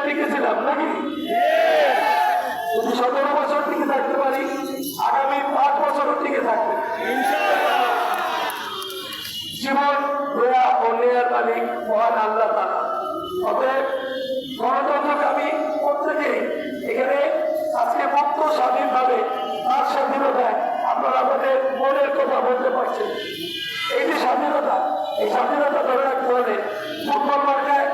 টিকেছিলাম নাকি? যদি 17 বছর টিকে থাকতে পারি, আগামী 5 বছরও টিকে থাকবে জীবন দেয়া ও নেয়ার মালিক মহান আল্লাহ তাআলা। অতএব গণতন্ত্রকামী প্রত্যেকেই এখানে আজকে মুক্ত স্বাধীনভাবে তার স্বাধীনতায় আপনারা আমাদের মনের কথা বলতে পারছেন। এই যে স্বাধীনতা, এই স্বাধীনতা ধরে রাখতে হলে ফুটবল মার্কায়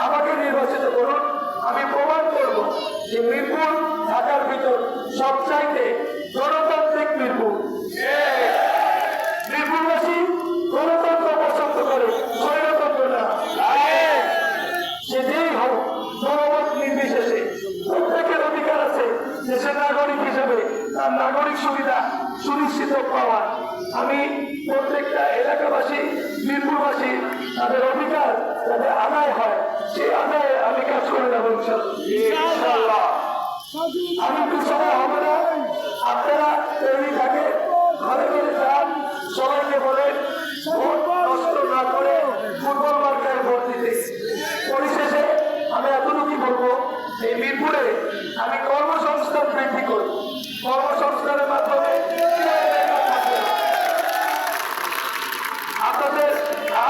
আমাকে নির্বাচিত করুন। আমি প্রমাণ করব যে মিরপুর ঢাকার ভিতর সবচাইতে গণতান্ত্রিক মিরপুর। মিরপুরবাসী গণতন্ত্র পছন্দ করে, স্বৈরতন্ত্র না। সে যেই হোক, জনমত নির্বিশেষে প্রত্যেকের অধিকার আছে দেশের নাগরিক হিসেবে তার নাগরিক সুবিধা সুনিশ্চিত পাওয়ার। আমি প্রত্যেকটা এলাকাবাসী, মিরপুরবাসী তাদের অধিকার যাতে আদায় হয়, সেই আদায়ে আমি কাজ করে যাবো ইনশাআল্লাহ। আমি একটু সময় হবে না, আপনারা তৈরি থাকে, ঘরে ঘরে যান, সবাইকে বলেন ভোট নষ্ট না করে ফুটবল মার্কায় ভোট দিতে। পরিশেষে আমি এতটুকু বলবো, এই মিরপুরে আমি কর্মসংস্থান বৃদ্ধি করি। কর্মসংস্থানের মাধ্যমে আপনাদের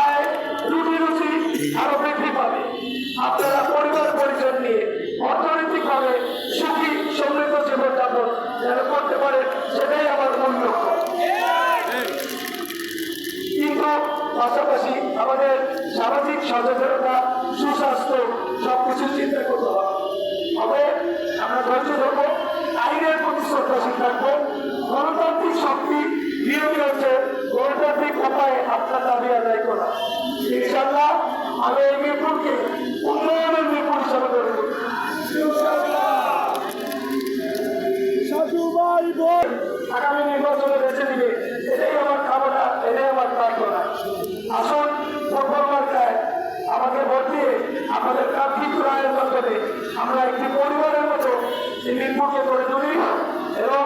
আয় রুটি রুচি আরো বৃদ্ধি পাবে। আপনারা পরিবার পরিজন নিয়ে অর্থনৈতিকভাবে সুখী সমৃদ্ধ জীবনযাপন যেন করতে পারে, সেটাই আমার মূল লক্ষ্য। কিন্তু পাশাপাশি আমাদের সামাজিক সচেতনতা, সুস্বাস্থ্য সবকিছু চিন্তা করতে হবে। তবে আমরা ধৈর্য ধরবো, আইনের প্রতি শ্রদ্ধাশীল থাকবো। গণতান্ত্রিক শক্তি নিয়মই হচ্ছে গণতান্ত্রিক উপায়ে আপনার দাবি আদায় করা। ইনশাআল্লাহ আমি এই মিরপুরকে উন্নয়নের মিরপুর হিসাবে গড়ে তুলব। আগামী নির্বাচনে বেছে দিবে, এটাই আমার কামনা, এটাই আমার প্রার্থনা। আসুন ফুটবল মার্কায় আমাকে ভোট দিয়ে আমাদের প্রার্থী চূড়ায়ের মাধ্যমে আমরা একটি পরিবারের মতো এই মিরপুরকে গড়ে তুলি এবং